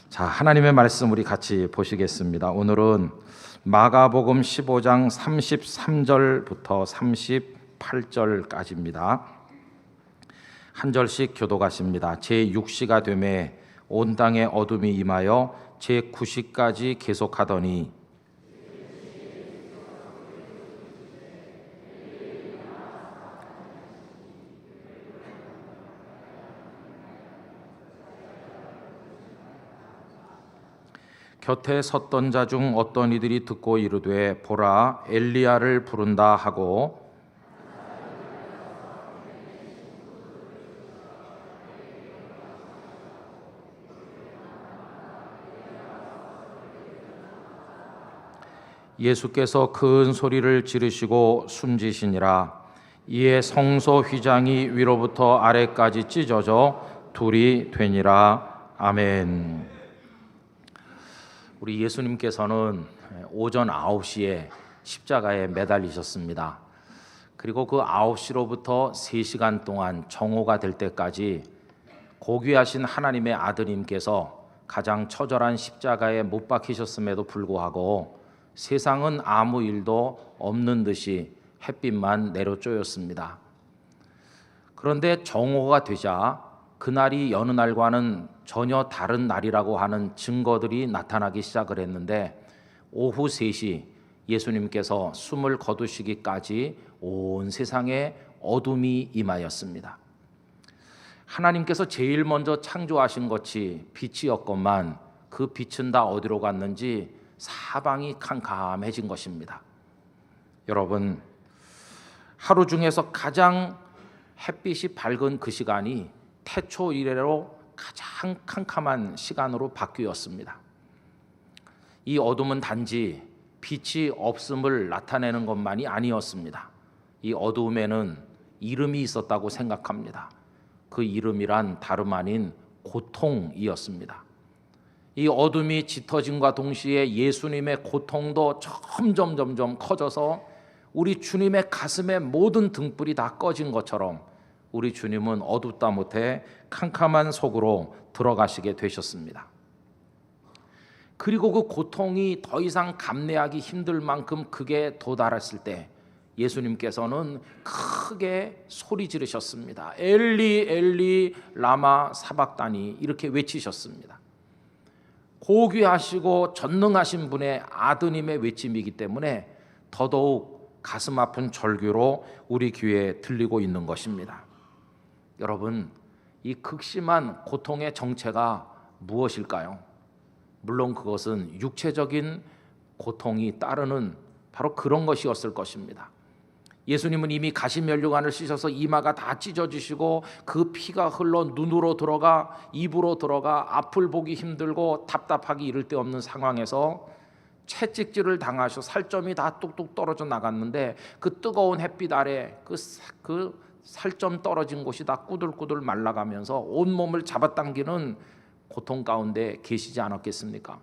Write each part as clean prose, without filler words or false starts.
자, 하나님의 말씀 우리 같이 보시겠습니다. 오늘은 마가복음 15장 33절부터 38절까지입니다. 한 절씩 교독하십니다. 제6시가 되매 온 땅에 어둠이 임하여 제9시까지 계속하더니 곁에 섰던 자 중 어떤 이들이 듣고 이르되 보라 엘리야를 부른다 하고 예수께서 큰 소리를 지르시고 숨지시니라. 이에 성소 휘장이 위로부터 아래까지 찢어져 둘이 되니라. 아멘. 우리 예수님께서는 오전 9시에 십자가에 매달리셨습니다. 그리고 그 9시로부터 3시간 동안 정오가 될 때까지 고귀하신 하나님의 아드님께서 가장 처절한 십자가에 못 박히셨음에도 불구하고 세상은 아무 일도 없는 듯이 햇빛만 내려쬐었습니다. 그런데 정오가 되자 그날이 여느 날과는 전혀 다른 날이라고 하는 증거들이 나타나기 시작을 했는데 오후 3시 예수님께서 숨을 거두시기까지 온 세상에 어둠이 임하였습니다. 하나님께서 제일 먼저 창조하신 것이 빛이었건만 그 빛은 다 어디로 갔는지 사방이 캄캄해진 것입니다. 여러분, 하루 중에서 가장 햇빛이 밝은 그 시간이 태초 이래로 가장 캄캄한 시간으로 바뀌었습니다. 이 어둠은 단지 빛이 없음을 나타내는 것만이 아니었습니다. 이 어두움에는 이름이 있었다고 생각합니다. 그 이름이란 다름 아닌 고통이었습니다. 이 어둠이 짙어짐과 동시에 예수님의 고통도 점점 커져서 우리 주님의 가슴에 모든 등불이 다 꺼진 것처럼 우리 주님은 어둡다 못해 캄캄한 속으로 들어가시게 되셨습니다. 그리고 그 고통이 더 이상 감내하기 힘들 만큼 극에 도달했을 때 예수님께서는 크게 소리 지르셨습니다. 엘리 엘리 라마 사박다니 이렇게 외치셨습니다. 고귀하시고 전능하신 분의 아드님의 외침이기 때문에 더더욱 가슴 아픈 절규로 우리 귀에 들리고 있는 것입니다. 여러분, 이 극심한 고통의 정체가 무엇일까요? 물론 그것은 육체적인 고통이 따르는 바로 그런 것이었을 것입니다. 예수님은 이미 가시면류관을 씻어서 이마가 다 찢어지시고 그 피가 흘러 눈으로 들어가 입으로 들어가 앞을 보기 힘들고 답답하기 이를 데 없는 상황에서 채찍질을 당하셔 살점이 다 뚝뚝 떨어져 나갔는데 그 뜨거운 햇빛 아래 그 살점 떨어진 곳이 다 꾸들꾸들 말라가면서 온몸을 잡아당기는 고통 가운데 계시지 않았겠습니까?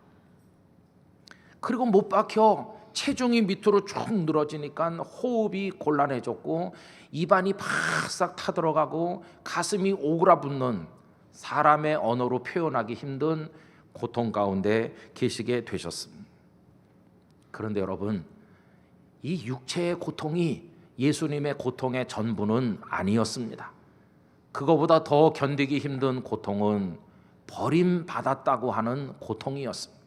그리고 못 박혀 체중이 밑으로 쭉 늘어지니까 호흡이 곤란해졌고 입안이 바싹 타들어가고 가슴이 오그라붙는 사람의 언어로 표현하기 힘든 고통 가운데 계시게 되셨습니다. 그런데 여러분, 이 육체의 고통이 예수님의 고통의 전부는 아니었습니다. 그거보다 더 견디기 힘든 고통은 버림받았다고 하는 고통이었습니다.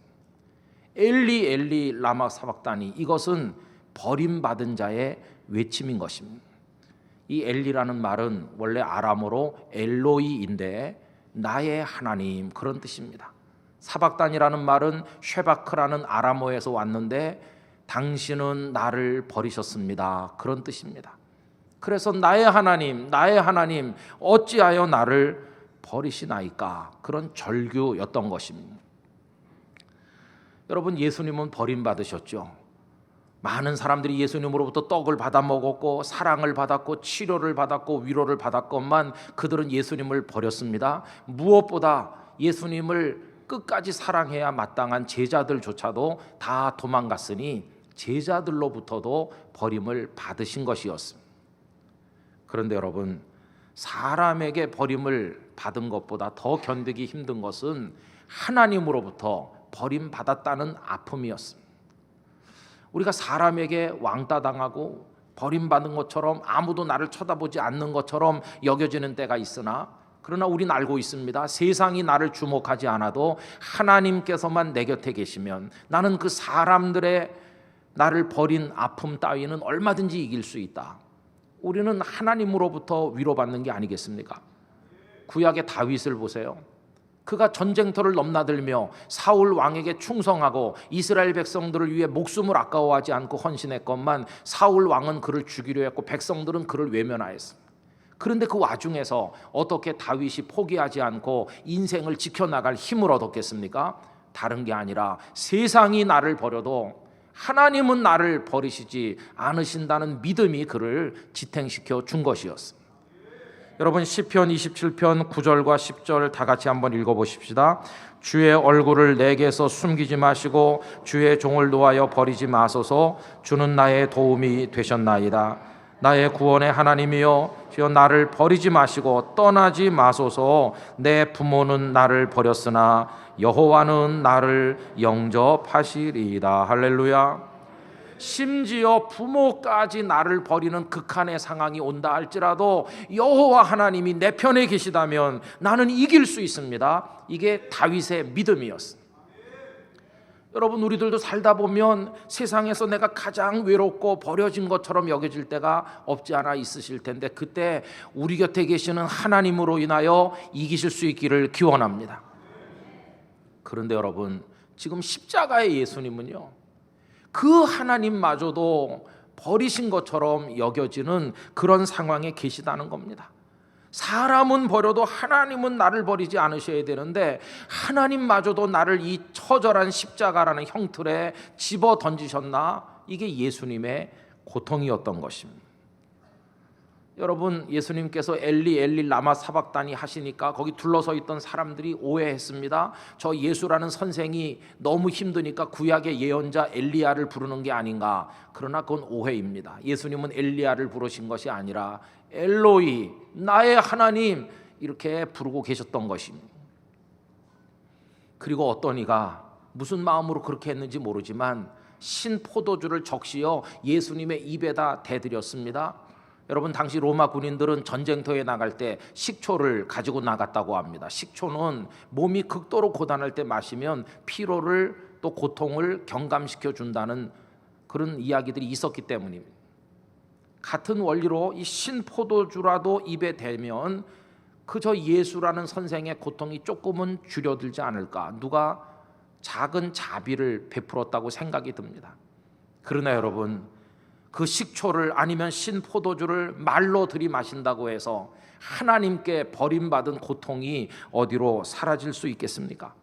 엘리 엘리 라마 사박다니, 이것은 버림받은 자의 외침인 것입니다. 이 엘리라는 말은 원래 아람어로 엘로이인데 나의 하나님, 그런 뜻입니다. 사박단이라는 말은 쉐바크라는 아람어에서 왔는데 당신은 나를 버리셨습니다, 그런 뜻입니다. 그래서 나의 하나님 어찌하여 나를 버리시나이까, 그런 절규였던 것입니다. 여러분, 예수님은 버림받으셨죠. 많은 사람들이 예수님으로부터 떡을 받아 먹었고 사랑을 받았고 치료를 받았고 위로를 받았건만 그들은 예수님을 버렸습니다. 무엇보다 예수님을 끝까지 사랑해야 마땅한 제자들조차도 다 도망갔으니 제자들로부터도 버림을 받으신 것이었습니다. 그런데 여러분, 사람에게 버림을 받은 것보다 더 견디기 힘든 것은 하나님으로부터 버림받았다는 아픔이었습니다. 우리가 사람에게 왕따당하고 버림받은 것처럼 아무도 나를 쳐다보지 않는 것처럼 여겨지는 때가 있으나, 그러나 우리는 알고 있습니다. 세상이 나를 주목하지 않아도 하나님께서만 내 곁에 계시면 나는 그 사람들의 나를 버린 아픔 따위는 얼마든지 이길 수 있다. 우리는 하나님으로부터 위로받는 게 아니겠습니까? 구약의 다윗을 보세요. 그가 전쟁터를 넘나들며 사울 왕에게 충성하고 이스라엘 백성들을 위해 목숨을 아까워하지 않고 헌신했건만 사울 왕은 그를 죽이려 했고 백성들은 그를 외면하였습니다. 그런데 그 와중에서 어떻게 다윗이 포기하지 않고 인생을 지켜나갈 힘을 얻었겠습니까? 다른 게 아니라 세상이 나를 버려도 하나님은 나를 버리시지 않으신다는 믿음이 그를 지탱시켜 준 것이었습니다. 여러분, 시편 27편 9절과 10절 다 같이 한번 읽어보십시다. 주의 얼굴을 내게서 숨기지 마시고 주의 종을 놓아여 버리지 마소서. 주는 나의 도움이 되셨나이다. 나의 구원의 하나님이여, 주여 나를 버리지 마시고 떠나지 마소서. 내 부모는 나를 버렸으나 여호와는 나를 영접하시리이다. 할렐루야. 심지어 부모까지 나를 버리는 극한의 상황이 온다 할지라도 여호와 하나님이 내 편에 계시다면 나는 이길 수 있습니다. 이게 다윗의 믿음이었습니다. 여러분, 우리들도 살다 보면 세상에서 내가 가장 외롭고 버려진 것처럼 여겨질 때가 없지 않아 있으실 텐데, 그때 우리 곁에 계시는 하나님으로 인하여 이기실 수 있기를 기원합니다. 그런데 여러분, 지금 십자가의 예수님은요, 그 하나님마저도 버리신 것처럼 여겨지는 그런 상황에 계시다는 겁니다. 사람은 버려도 하나님은 나를 버리지 않으셔야 되는데 하나님마저도 나를 이 처절한 십자가라는 형틀에 집어 던지셨나? 이게 예수님의 고통이었던 것입니다. 여러분, 예수님께서 엘리 엘리 라마 사박다니 하시니까 거기 둘러서 있던 사람들이 오해했습니다. 저 예수라는 선생이 너무 힘드니까 구약의 예언자 엘리야를 부르는 게 아닌가. 그러나 그건 오해입니다. 예수님은 엘리야를 부르신 것이 아니라 엘로이, 나의 하나님, 이렇게 부르고 계셨던 것입니다. 그리고 어떤 이가 무슨 마음으로 그렇게 했는지 모르지만 신포도주를 적시어 예수님의 입에다 대드렸습니다. 여러분, 당시 로마 군인들은 전쟁터에 나갈 때 식초를 가지고 나갔다고 합니다. 식초는 몸이 극도로 고단할 때 마시면 피로를 또 고통을 경감시켜 준다는 그런 이야기들이 있었기 때문입니다. 같은 원리로 이 신포도주라도 입에 대면 그저 예수라는 선생의 고통이 조금은 줄여들지 않을까, 누가 작은 자비를 베풀었다고 생각이 듭니다. 그러나 여러분, 그 식초를 아니면 신포도주를 말로 들이마신다고 해서 하나님께 버림받은 고통이 어디로 사라질 수 있겠습니까?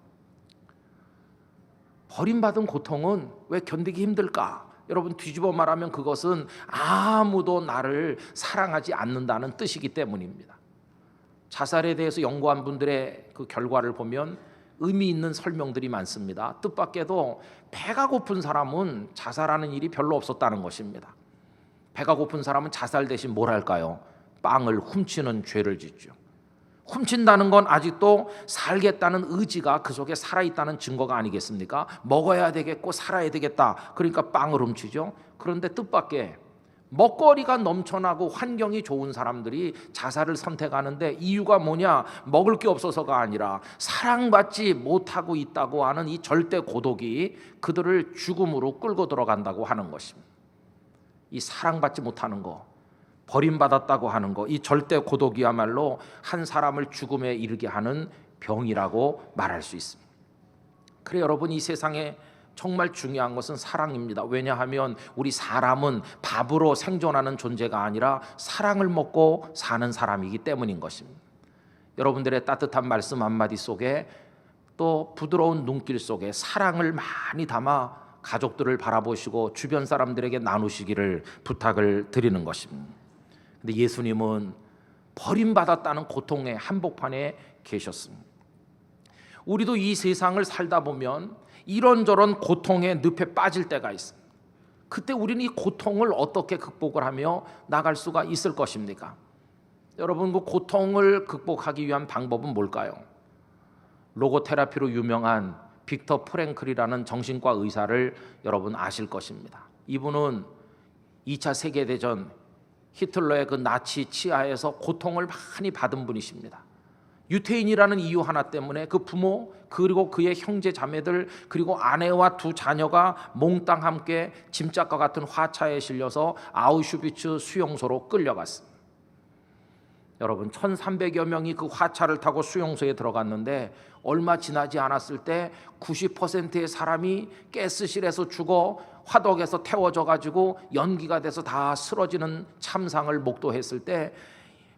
버림받은 고통은 왜 견디기 힘들까? 여러분, 뒤집어 말하면 그것은 아무도 나를 사랑하지 않는다는 뜻이기 때문입니다. 자살에 대해서 연구한 분들의 그 결과를 보면 의미 있는 설명들이 많습니다. 뜻밖에도 배가 고픈 사람은 자살하는 일이 별로 없었다는 것입니다. 배가 고픈 사람은 자살 대신 뭘 할까요? 빵을 훔치는 죄를 짓죠. 훔친다는 건 아직도 살겠다는 의지가 그 속에 살아있다는 증거가 아니겠습니까? 먹어야 되겠고 살아야 되겠다, 그러니까 빵을 훔치죠. 그런데 뜻밖의 먹거리가 넘쳐나고 환경이 좋은 사람들이 자살을 선택하는데 이유가 뭐냐? 먹을 게 없어서가 아니라 사랑받지 못하고 있다고 하는 이 절대 고독이 그들을 죽음으로 끌고 들어간다고 하는 것입니다. 이 사랑받지 못하는 거, 버림받았다고 하는 거, 이 절대 고독이야말로 한 사람을 죽음에 이르게 하는 병이라고 말할 수 있습니다. 그래 여러분, 이 세상에 정말 중요한 것은 사랑입니다. 왜냐하면 우리 사람은 밥으로 생존하는 존재가 아니라 사랑을 먹고 사는 사람이기 때문인 것입니다. 여러분들의 따뜻한 말씀 한마디 속에 또 부드러운 눈길 속에 사랑을 많이 담아 가족들을 바라보시고 주변 사람들에게 나누시기를 부탁을 드리는 것입니다. 근데 예수님은 버림받았다는 고통의 한복판에 계셨습니다. 우리도 이 세상을 살다 보면 이런저런 고통의 늪에 빠질 때가 있습니다. 그때 우리는 이 고통을 어떻게 극복을 하며 나갈 수가 있을 것입니까? 여러분, 그 고통을 극복하기 위한 방법은 뭘까요? 로고테라피로 유명한 빅터 프랭클이라는 정신과 의사를 여러분 아실 것입니다. 이분은 2차 세계대전 히틀러의 그 나치 치하에서 고통을 많이 받은 분이십니다. 유태인이라는 이유 하나 때문에 그 부모 그리고 그의 형제 자매들 그리고 아내와 두 자녀가 몽땅 함께 짐짝과 같은 화차에 실려서 아우슈비츠 수용소로 끌려갔습니다. 여러분 1300여 명이 그 화차를 타고 수용소에 들어갔는데 얼마 지나지 않았을 때 90%의 사람이 가스실에서 죽어 화덕에서 태워져 가지고 연기가 돼서 다 쓰러지는 참상을 목도했을 때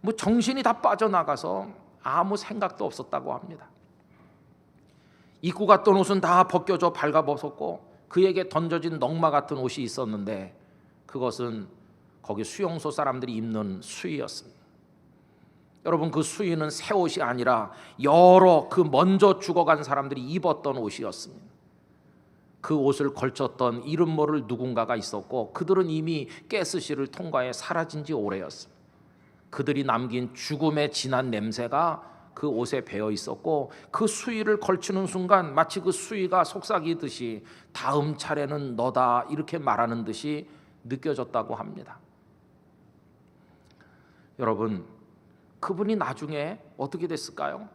뭐 정신이 다 빠져나가서 아무 생각도 없었다고 합니다. 입고 갔던 옷은 다 벗겨져 발가벗었고 그에게 던져진 넝마 같은 옷이 있었는데 그것은 거기 수용소 사람들이 입는 수의였습니다. 여러분 그 수의는 새 옷이 아니라 여러 그 먼저 죽어간 사람들이 입었던 옷이었습니다. 그 옷을 걸쳤던 이름 모를 누군가가 있었고 그들은 이미 가스실을 통과해 사라진 지 오래였습니다. 그들이 남긴 죽음의 진한 냄새가 그 옷에 배어 있었고 그 수의를 걸치는 순간 마치 그 수의가 속삭이듯이 다음 차례는 너다 이렇게 말하는 듯이 느껴졌다고 합니다. 여러분 그분이 나중에 어떻게 됐을까요?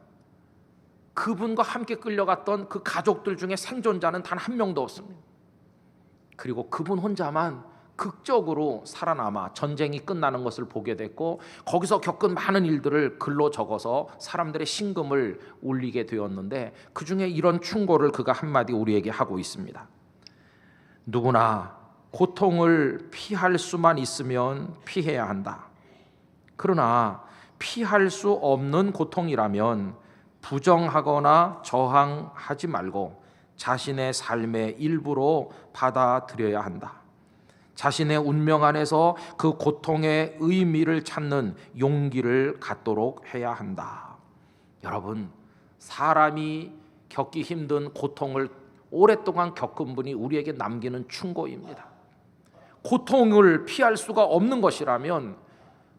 그분과 함께 끌려갔던 그 가족들 중에 생존자는 단 한 명도 없습니다. 그리고 그분 혼자만 극적으로 살아남아 전쟁이 끝나는 것을 보게 됐고 거기서 겪은 많은 일들을 글로 적어서 사람들의 심금을 울리게 되었는데 그 중에 이런 충고를 그가 한마디 우리에게 하고 있습니다. 누구나 고통을 피할 수만 있으면 피해야 한다. 그러나 피할 수 없는 고통이라면 부정하거나 저항하지 말고 자신의 삶의 일부로 받아들여야 한다. 자신의 운명 안에서 그 고통의 의미를 찾는 용기를 갖도록 해야 한다. 여러분, 사람이 겪기 힘든 고통을 오랫동안 겪은 분이 우리에게 남기는 충고입니다. 고통을 피할 수가 없는 것이라면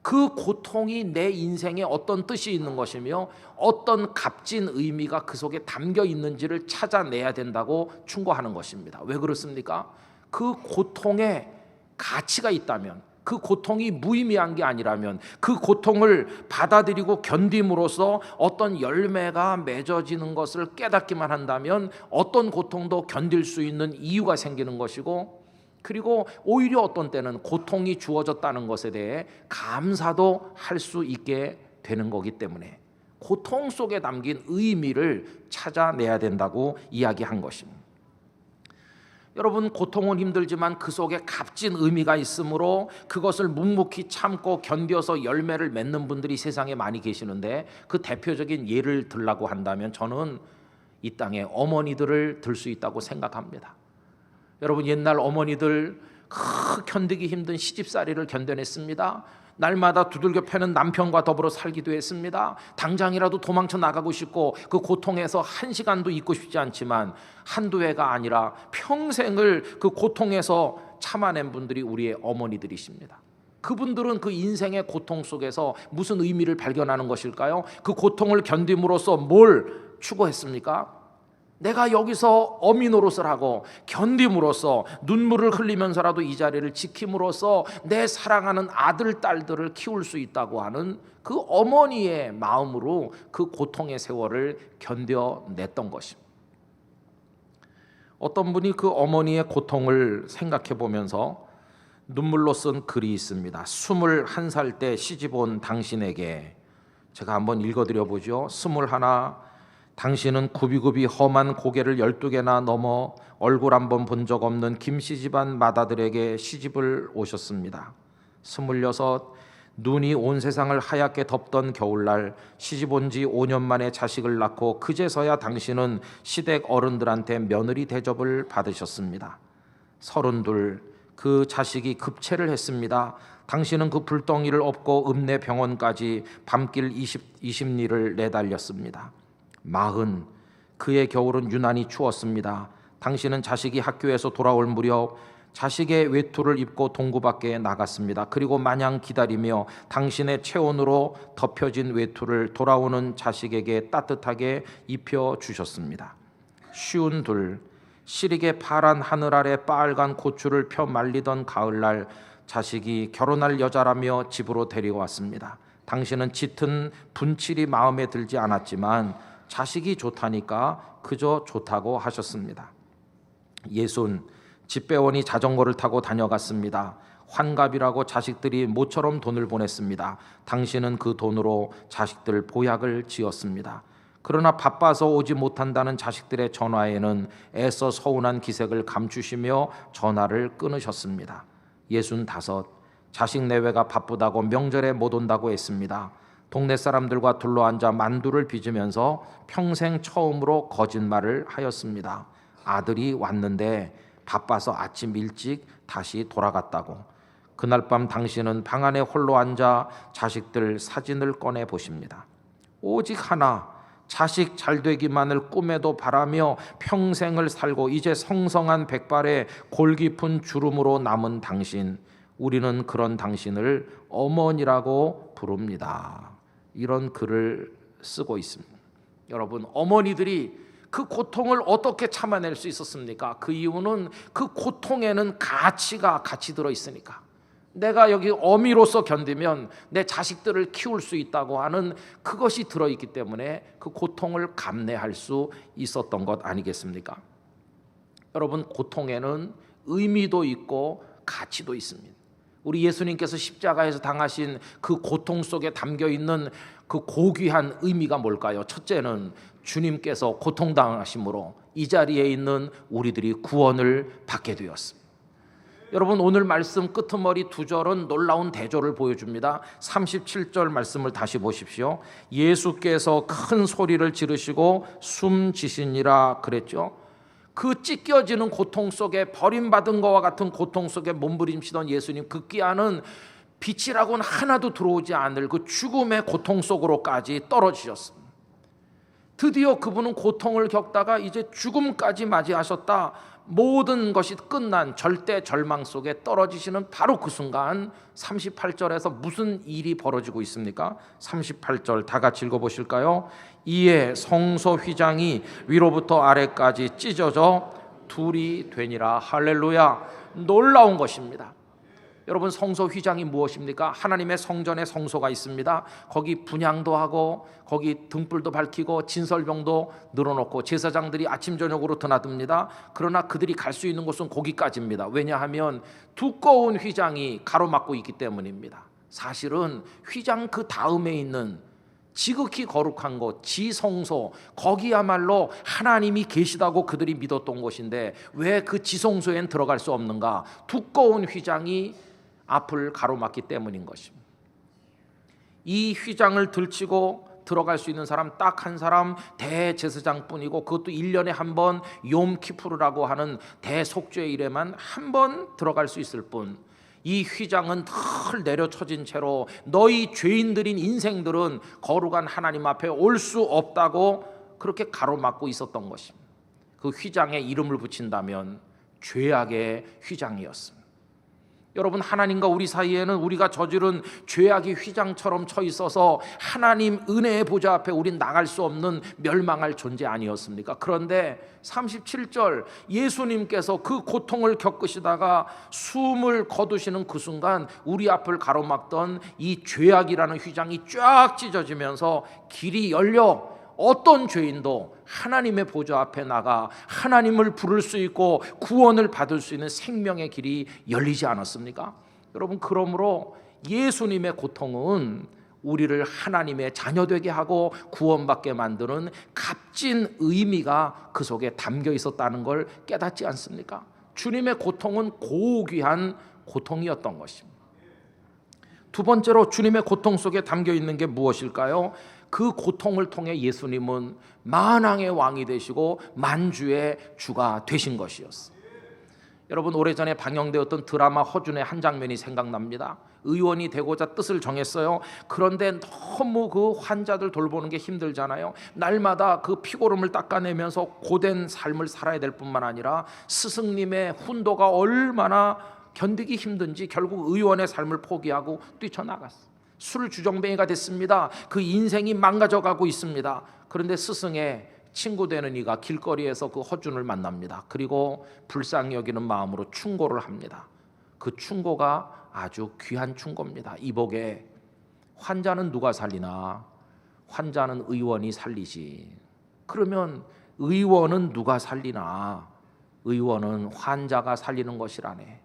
그 고통이 내 인생에 어떤 뜻이 있는 것이며 어떤 값진 의미가 그 속에 담겨 있는지를 찾아내야 된다고 충고하는 것입니다. 왜 그렇습니까? 그 고통에 가치가 있다면, 그 고통이 무의미한 게 아니라면, 그 고통을 받아들이고 견딤으로써 어떤 열매가 맺어지는 것을 깨닫기만 한다면 어떤 고통도 견딜 수 있는 이유가 생기는 것이고, 그리고 오히려 어떤 때는 고통이 주어졌다는 것에 대해 감사도 할 수 있게 되는 거기 때문에 고통 속에 담긴 의미를 찾아내야 된다고 이야기한 것입니다. 여러분, 고통은 힘들지만 그 속에 값진 의미가 있으므로 그것을 묵묵히 참고 견뎌서 열매를 맺는 분들이 세상에 많이 계시는데 그 대표적인 예를 들라고 한다면 저는 이 땅의 어머니들을 들 수 있다고 생각합니다. 여러분, 옛날 어머니들 견디기 힘든 시집살이를 견뎌냈습니다. 날마다 두들겨 패는 남편과 더불어 살기도 했습니다. 당장이라도 도망쳐 나가고 싶고 그 고통에서 한 시간도 있고 싶지 않지만 한두 해가 아니라 평생을 그 고통에서 참아낸 분들이 우리의 어머니들이십니다. 그분들은 그 인생의 고통 속에서 무슨 의미를 발견하는 것일까요? 그 고통을 견딤으로써 뭘 추구했습니까? 내가 여기서 어미 노릇을 하고 견딤으로써 눈물을 흘리면서라도 이 자리를 지킴으로써 내 사랑하는 아들, 딸들을 키울 수 있다고 하는 그 어머니의 마음으로 그 고통의 세월을 견뎌냈던 것입니다. 어떤 분이 그 어머니의 고통을 생각해 보면서 눈물로 쓴 글이 있습니다. 21살 때 시집온 당신에게. 제가 한번 읽어드려 보죠. 21, 당신은 굽이굽이 험한 고개를 12개나 넘어 얼굴 한번 본 적 없는 김씨 집안 맏아들에게 시집을 오셨습니다. 26, 눈이 온 세상을 하얗게 덮던 겨울날 시집 온 지 5년 만에 자식을 낳고 그제서야 당신은 시댁 어른들한테 며느리 대접을 받으셨습니다. 32, 그 자식이 급체를 했습니다. 당신은 그 불덩이를 업고 읍내 병원까지 밤길 20리를 내달렸습니다. 40, 그의 겨울은 유난히 추웠습니다. 당신은 자식이 학교에서 돌아올 무렵 자식의 외투를 입고 동구 밖에 나갔습니다. 그리고 마냥 기다리며 당신의 체온으로 덮여진 외투를 돌아오는 자식에게 따뜻하게 입혀 주셨습니다. 쉬운 둘, 시리게 파란 하늘 아래 빨간 고추를 펴 말리던 가을날, 자식이 결혼할 여자라며 집으로 데리고 왔습니다. 당신은 짙은 분칠이 마음에 들지 않았지만 자식이 좋다니까 그저 좋다고 하셨습니다. 예순, 집배원이 자전거를 타고 다녀갔습니다. 환갑이라고 자식들이 모처럼 돈을 보냈습니다. 당신은 그 돈으로 자식들 보약을 지었습니다. 그러나 바빠서 오지 못한다는 자식들의 전화에는 애써 서운한 기색을 감추시며 전화를 끊으셨습니다. 65, 자식 내외가 바쁘다고 명절에 못 온다고 했습니다. 동네 사람들과 둘러앉아 만두를 빚으면서 평생 처음으로 거짓말을 하였습니다. 아들이 왔는데 바빠서 아침 일찍 다시 돌아갔다고. 그날 밤 당신은 방 안에 홀로 앉아 자식들 사진을 꺼내 보십니다. 오직 하나, 자식 잘되기만을 꿈에도 바라며 평생을 살고 이제 성성한 백발의 골 깊은 주름으로 남은 당신, 우리는 그런 당신을 어머니라고 부릅니다. 이런 글을 쓰고 있습니다. 여러분, 어머니들이 그 고통을 어떻게 참아낼 수 있었습니까? 그 이유는 그 고통에는 가치가 같이 들어있으니까. 내가 여기 어미로서 견디면 내 자식들을 키울 수 있다고 하는 그것이 들어있기 때문에 그 고통을 감내할 수 있었던 것 아니겠습니까? 여러분, 고통에는 의미도 있고 가치도 있습니다. 우리 예수님께서 십자가에서 당하신 그 고통 속에 담겨있는 그 고귀한 의미가 뭘까요? 첫째는 주님께서 고통당하심으로 이 자리에 있는 우리들이 구원을 받게 되었습니다. 여러분, 오늘 말씀 끄트머리 2절은 놀라운 대조를 보여줍니다. 37절 말씀을 다시 보십시오. 예수께서 큰 소리를 지르시고 숨지시니라 그랬죠. 그 찢겨지는 고통 속에, 버림받은 것과 같은 고통 속에 몸부림치던 예수님, 그 귀하는 빛이라고는 하나도 들어오지 않을 그 죽음의 고통 속으로까지 떨어지셨습니다. 드디어 그분은 고통을 겪다가 이제 죽음까지 맞이하셨다. 모든 것이 끝난 절대 절망 속에 떨어지시는 바로 그 순간 38절에서 무슨 일이 벌어지고 있습니까? 38절 다 같이 읽어보실까요? 이에 성소 휘장이 위로부터 아래까지 찢어져 둘이 되니라. 할렐루야. 놀라운 것입니다. 여러분, 성소 휘장이 무엇입니까? 하나님의 성전에 성소가 있습니다. 거기 분향도 하고 거기 등불도 밝히고 진설병도 늘어놓고 제사장들이 아침 저녁으로 드나듭니다. 그러나 그들이 갈 수 있는 곳은 거기까지입니다. 왜냐하면 두꺼운 휘장이 가로막고 있기 때문입니다. 사실은 휘장 그 다음에 있는 지극히 거룩한 곳, 지성소, 거기야말로 하나님이 계시다고 그들이 믿었던 곳인데 왜 그 지성소엔 들어갈 수 없는가? 두꺼운 휘장이 앞을 가로막기 때문인 것입니다. 이 휘장을 들치고 들어갈 수 있는 사람 딱 한 사람, 대제사장뿐이고 그것도 1년에 한 번 욤키푸르라고 하는 대속죄일에만 한 번 들어갈 수 있을 뿐, 이 휘장은 늘 내려쳐진 채로 너희 죄인들인 인생들은 거룩한 하나님 앞에 올 수 없다고 그렇게 가로막고 있었던 것입니다. 그 휘장에 이름을 붙인다면 죄악의 휘장이었습니다. 여러분, 하나님과 우리 사이에는 우리가 저지른 죄악의 휘장처럼 쳐 있어서 하나님 은혜의 보좌 앞에 우린 나갈 수 없는 멸망할 존재 아니었습니까? 그런데 37절 예수님께서 그 고통을 겪으시다가 숨을 거두시는 그 순간 우리 앞을 가로막던 이 죄악이라는 휘장이 쫙 찢어지면서 길이 열려 어떤 죄인도 하나님의 보좌 앞에 나가 하나님을 부를 수 있고 구원을 받을 수 있는 생명의 길이 열리지 않았습니까? 여러분, 그러므로 예수님의 고통은 우리를 하나님의 자녀되게 하고 구원받게 만드는 값진 의미가 그 속에 담겨 있었다는 걸 깨닫지 않습니까? 주님의 고통은 고귀한 고통이었던 것입니다. 두 번째로 주님의 고통 속에 담겨 있는 게 무엇일까요? 그 고통을 통해 예수님은 만왕의 왕이 되시고 만주의 주가 되신 것이었습니다. 여러분, 오래전에 방영되었던 드라마 허준의 한 장면이 생각납니다. 의원이 되고자 뜻을 정했어요. 그런데 너무 그 환자들 돌보는 게 힘들잖아요. 날마다 그 피고름을 닦아내면서 고된 삶을 살아야 될 뿐만 아니라 스승님의 훈도가 얼마나 견디기 힘든지 결국 의원의 삶을 포기하고 뛰쳐나갔어요. 술 주정뱅이가 됐습니다. 그 인생이 망가져가고 있습니다. 그런데 스승의 친구 되는 이가 길거리에서 그 허준을 만납니다. 그리고 불쌍히 여기는 마음으로 충고를 합니다. 그 충고가 아주 귀한 충고입니다. 이복에 환자는 누가 살리나? 환자는 의원이 살리지. 그러면 의원은 누가 살리나? 의원은 환자가 살리는 것이라네.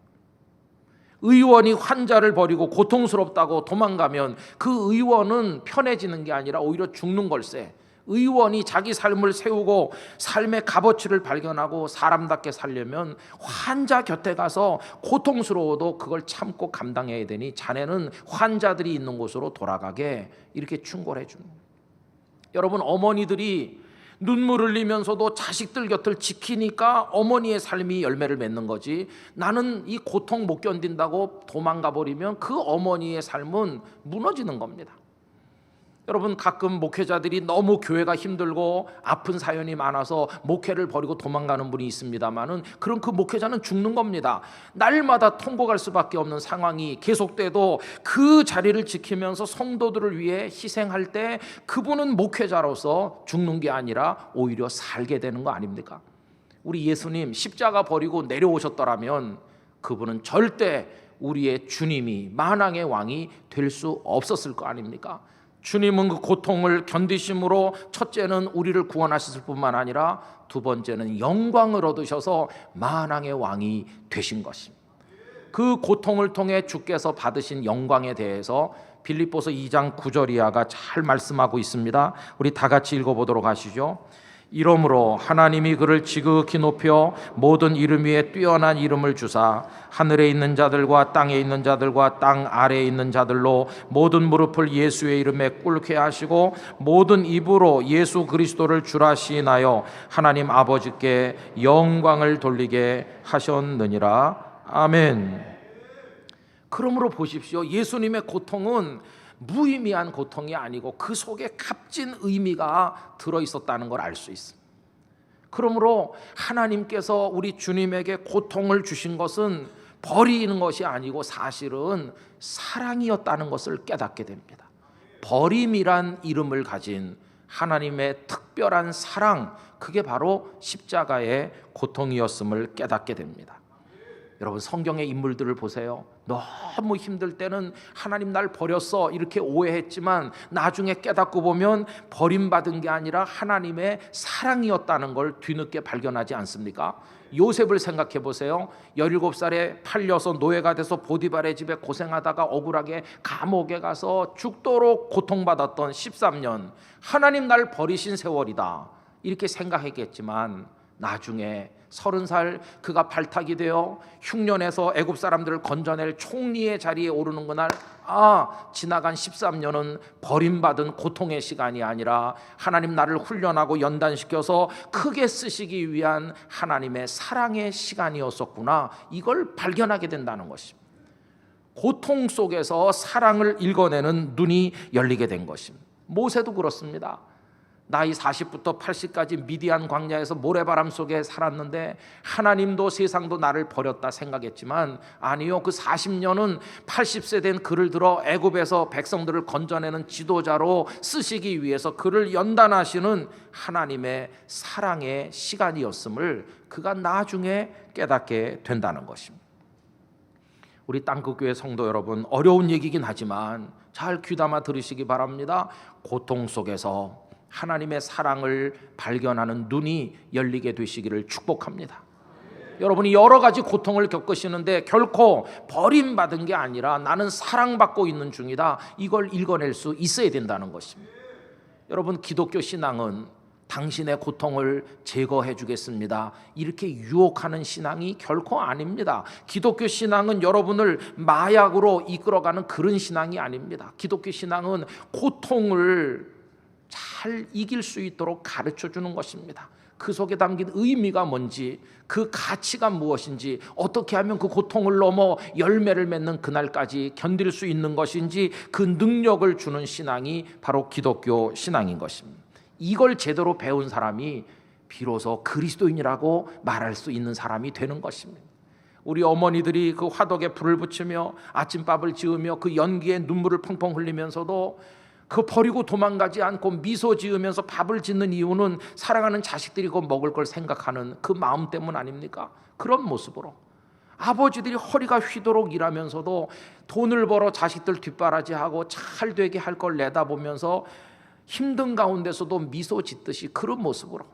의원이 환자를 버리고 고통스럽다고 도망가면 그 의원은 편해지는 게 아니라 오히려 죽는 걸세. 의원이 자기 삶을 세우고 삶의 값어치를 발견하고 사람답게 살려면 환자 곁에 가서 고통스러워도 그걸 참고 감당해야 되니 자네는 환자들이 있는 곳으로 돌아가게, 이렇게 충고를 해줍니다. 여러분, 어머니들이 눈물 흘리면서도 자식들 곁을 지키니까 어머니의 삶이 열매를 맺는 거지, 나는 이 고통 못 견딘다고 도망가 버리면 그 어머니의 삶은 무너지는 겁니다. 여러분, 가끔 목회자들이 너무 교회가 힘들고 아픈 사연이 많아서 목회를 버리고 도망가는 분이 있습니다만은, 그럼 그 목회자는 죽는 겁니다. 날마다 통곡할 수밖에 없는 상황이 계속돼도 그 자리를 지키면서 성도들을 위해 희생할 때 그분은 목회자로서 죽는 게 아니라 오히려 살게 되는 거 아닙니까? 우리 예수님 십자가 버리고 내려오셨더라면 그분은 절대 우리의 주님이, 만왕의 왕이 될 수 없었을 거 아닙니까? 주님은 그 고통을 견디심으로 첫째는 우리를 구원하셨을 뿐만 아니라 두 번째는 영광을 얻으셔서 만왕의 왕이 되신 것입니다. 그 고통을 통해 주께서 받으신 영광에 대해서 빌립보서 2장 9절 이하가 잘 말씀하고 있습니다. 우리 다 같이 읽어보도록 하시죠. 이러므로 하나님이 그를 지극히 높여 모든 이름 위에 뛰어난 이름을 주사 하늘에 있는 자들과 땅에 있는 자들과 땅 아래에 있는 자들로 모든 무릎을 예수의 이름에 꿇게 하시고 모든 입으로 예수 그리스도를 주라 시인하여 하나님 아버지께 영광을 돌리게 하셨느니라. 아멘. 그러므로 보십시오. 예수님의 고통은 무의미한 고통이 아니고 그 속에 값진 의미가 들어있었다는 걸 알 수 있습니다. 그러므로 하나님께서 우리 주님에게 고통을 주신 것은 버리는 것이 아니고 사실은 사랑이었다는 것을 깨닫게 됩니다. 버림이란 이름을 가진 하나님의 특별한 사랑, 그게 바로 십자가의 고통이었음을 깨닫게 됩니다. 여러분, 성경의 인물들을 보세요. 너무 힘들 때는 하나님 날 버렸어 이렇게 오해했지만 나중에 깨닫고 보면 버림받은 게 아니라 하나님의 사랑이었다는 걸 뒤늦게 발견하지 않습니까? 요셉을 생각해 보세요. 17살에 팔려서 노예가 돼서 보디발의 집에 고생하다가 억울하게 감옥에 가서 죽도록 고통받았던 13년, 하나님 날 버리신 세월이다 이렇게 생각했겠지만 나중에 30살 그가 발탁이 되어 흉년에서 애굽 사람들을 건져낼 총리의 자리에 오르는 그날, 지나간 13년은 버림받은 고통의 시간이 아니라 하나님 나를 훈련하고 연단시켜서 크게 쓰시기 위한 하나님의 사랑의 시간이었었구나, 이걸 발견하게 된다는 것입니다. 고통 속에서 사랑을 읽어내는 눈이 열리게 된 것입니다. 모세도 그렇습니다. 나이 40부터 80까지 미디안 광야에서 모래바람 속에 살았는데 하나님도 세상도 나를 버렸다 생각했지만 아니요, 그 40년은 80세 된 그를 들어 애굽에서 백성들을 건져내는 지도자로 쓰시기 위해서 그를 연단하시는 하나님의 사랑의 시간이었음을 그가 나중에 깨닫게 된다는 것입니다. 우리 땅끝교회 성도 여러분, 어려운 얘기긴 하지만 잘 귀담아 들으시기 바랍니다. 고통 속에서 하나님의 사랑을 발견하는 눈이 열리게 되시기를 축복합니다. 여러분이 여러 가지 고통을 겪으시는데 결코 버림받은 게 아니라 나는 사랑받고 있는 중이다, 이걸 읽어낼 수 있어야 된다는 것입니다. 여러분, 기독교 신앙은 당신의 고통을 제거해 주겠습니다 이렇게 유혹하는 신앙이 결코 아닙니다. 기독교 신앙은 여러분을 마약으로 이끌어가는 그런 신앙이 아닙니다. 기독교 신앙은 고통을 잘 이길 수 있도록 가르쳐 주는 것입니다. 그 속에 담긴 의미가 뭔지, 그 가치가 무엇인지, 어떻게 하면 그 고통을 넘어 열매를 맺는 그날까지 견딜 수 있는 것인지, 그 능력을 주는 신앙이 바로 기독교 신앙인 것입니다. 이걸 제대로 배운 사람이 비로소 그리스도인이라고 말할 수 있는 사람이 되는 것입니다. 우리 어머니들이 그 화덕에 불을 붙이며 아침밥을 지으며 그 연기에 눈물을 펑펑 흘리면서도 그 버리고 도망가지 않고 미소 지으면서 밥을 짓는 이유는 사랑하는 자식들이 그 먹을 걸 생각하는 그 마음 때문 아닙니까? 그런 모습으로 아버지들이 허리가 휘도록 일하면서도 돈을 벌어 자식들 뒷바라지하고 잘 되게 할 걸 내다보면서 힘든 가운데서도 미소 짓듯이 그런 모습으로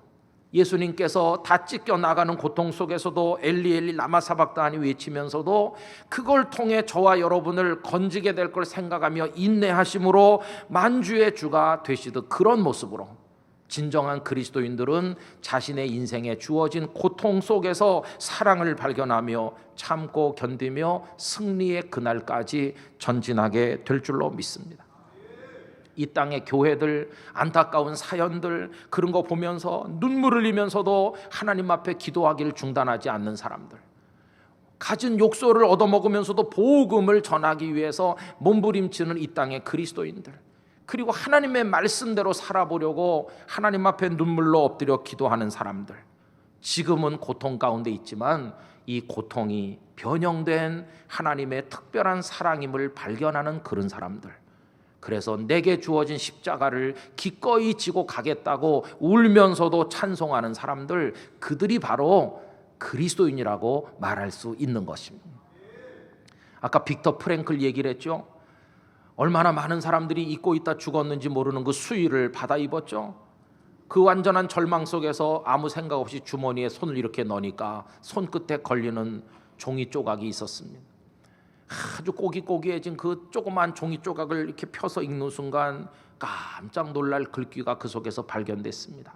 예수님께서 다 찢겨 나가는 고통 속에서도 엘리 엘리 라마 사박다니 외치면서도 그걸 통해 저와 여러분을 건지게 될 걸 생각하며 인내하심으로 만주의 주가 되시듯, 그런 모습으로 진정한 그리스도인들은 자신의 인생에 주어진 고통 속에서 사랑을 발견하며 참고 견디며 승리의 그날까지 전진하게 될 줄로 믿습니다. 이 땅의 교회들, 안타까운 사연들, 그런 거 보면서 눈물 흘리면서도 하나님 앞에 기도하기를 중단하지 않는 사람들, 가진 욕설을 얻어먹으면서도 복음을 전하기 위해서 몸부림치는 이 땅의 그리스도인들, 그리고 하나님의 말씀대로 살아보려고 하나님 앞에 눈물로 엎드려 기도하는 사람들, 지금은 고통 가운데 있지만 이 고통이 변형된 하나님의 특별한 사랑임을 발견하는 그런 사람들, 그래서 내게 주어진 십자가를 기꺼이 지고 가겠다고 울면서도 찬송하는 사람들, 그들이 바로 그리스도인이라고 말할 수 있는 것입니다. 아까 빅터 프랭클 얘기를 했죠. 얼마나 많은 사람들이 잊고 있다 죽었는지 모르는 그 수위를 받아 입었죠. 그 완전한 절망 속에서 아무 생각 없이 주머니에 손을 이렇게 넣으니까 손끝에 걸리는 종이 조각이 있었습니다. 아주 꼬깃꼬깃해진 그 조그만 종이 조각을 이렇게 펴서 읽는 순간 깜짝 놀랄 글귀가 그 속에서 발견됐습니다.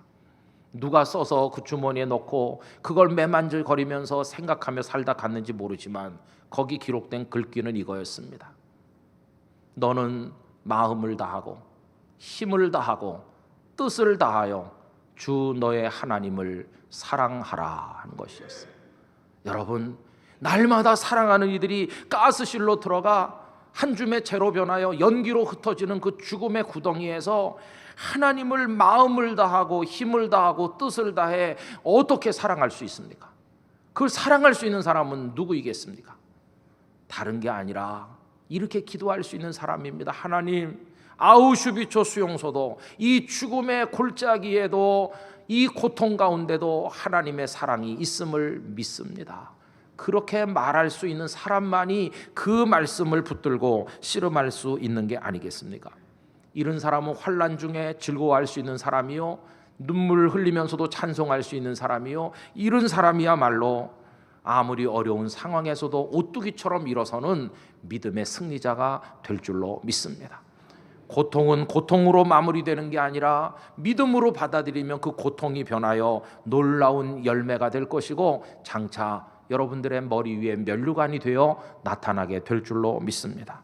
누가 써서 그 주머니에 넣고 그걸 매만질거리면서 생각하며 살다 갔는지 모르지만 거기 기록된 글귀는 이거였습니다. 너는 마음을 다하고 힘을 다하고 뜻을 다하여 주 너의 하나님을 사랑하라 하는 것이었어요. 여러분, 날마다 사랑하는 이들이 가스실로 들어가 한 줌의 재로 변하여 연기로 흩어지는 그 죽음의 구덩이에서 하나님을 마음을 다하고 힘을 다하고 뜻을 다해 어떻게 사랑할 수 있습니까? 그걸 사랑할 수 있는 사람은 누구이겠습니까? 다른 게 아니라 이렇게 기도할 수 있는 사람입니다. 하나님, 아우슈비츠 수용소도 이 죽음의 골짜기에도 이 고통 가운데도 하나님의 사랑이 있음을 믿습니다. 그렇게 말할 수 있는 사람만이 그 말씀을 붙들고 씨름할 수 있는 게 아니겠습니까? 이런 사람은 환난 중에 즐거워할 수 있는 사람이요, 눈물 흘리면서도 찬송할 수 있는 사람이요, 이런 사람이야말로 아무리 어려운 상황에서도 오뚜기처럼 일어서는 믿음의 승리자가 될 줄로 믿습니다. 고통은 고통으로 마무리되는 게 아니라 믿음으로 받아들이면 그 고통이 변하여 놀라운 열매가 될 것이고 장차 여러분들의 머리 위에 면류관이 되어 나타나게 될 줄로 믿습니다.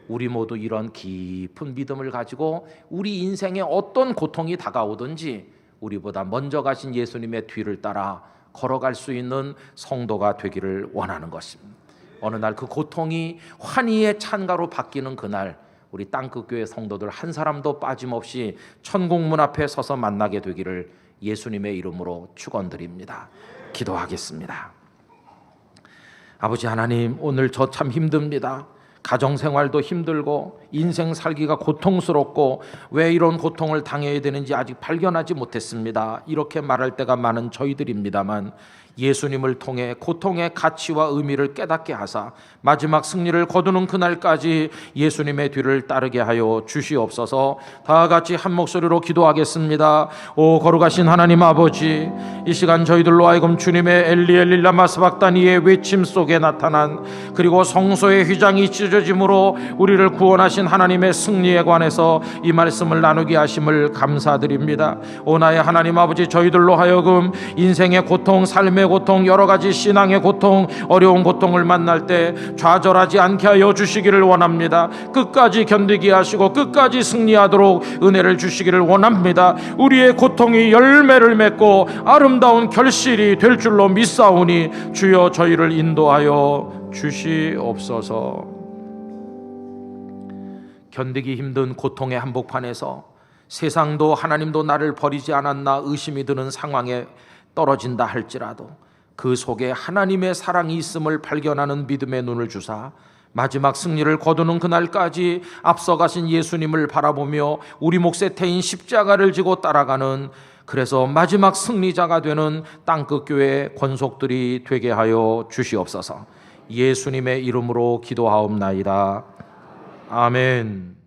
우리 모두 이런 깊은 믿음을 가지고 우리 인생에 어떤 고통이 다가오든지 우리보다 먼저 가신 예수님의 뒤를 따라 걸어갈 수 있는 성도가 되기를 원하는 것입니다. 어느 날 그 고통이 환희의 찬가로 바뀌는 그날, 우리 땅끝교회 성도들 한 사람도 빠짐없이 천국문 앞에 서서 만나게 되기를 예수님의 이름으로 축원드립니다. 기도하겠습니다. 아버지 하나님, 오늘 저 참 힘듭니다. 가정생활도 힘들고 인생 살기가 고통스럽고 왜 이런 고통을 당해야 되는지 아직 발견하지 못했습니다. 이렇게 말할 때가 많은 저희들입니다만 예수님을 통해 고통의 가치와 의미를 깨닫게 하사 마지막 승리를 거두는 그날까지 예수님의 뒤를 따르게 하여 주시옵소서. 다 같이 한 목소리로 기도하겠습니다. 오 거룩하신 하나님 아버지, 이 시간 저희들로 하여금 주님의 엘리 엘리 라마 사박다니의 외침 속에 나타난, 그리고 성소의 휘장이 찢어져 맺어짐으로 우리를 구원하신 하나님의 승리에 관해서 이 말씀을 나누게 하심을 감사드립니다. 오 나의 하나님 아버지, 저희들로 하여금 인생의 고통, 삶의 고통, 여러 가지 신앙의 고통, 어려운 고통을 만날 때 좌절하지 않게 하여 주시기를 원합니다. 끝까지 견디게 하시고 끝까지 승리하도록 은혜를 주시기를 원합니다. 우리의 고통이 열매를 맺고 아름다운 결실이 될 줄로 믿사오니 주여 저희를 인도하여 주시옵소서. 견디기 힘든 고통의 한복판에서 세상도 하나님도 나를 버리지 않았나 의심이 드는 상황에 떨어진다 할지라도 그 속에 하나님의 사랑이 있음을 발견하는 믿음의 눈을 주사 마지막 승리를 거두는 그날까지 앞서가신 예수님을 바라보며 우리 몫의 태인 십자가를 지고 따라가는, 그래서 마지막 승리자가 되는 땅끝 교회 권속들이 되게 하여 주시옵소서. 예수님의 이름으로 기도하옵나이다. 아멘.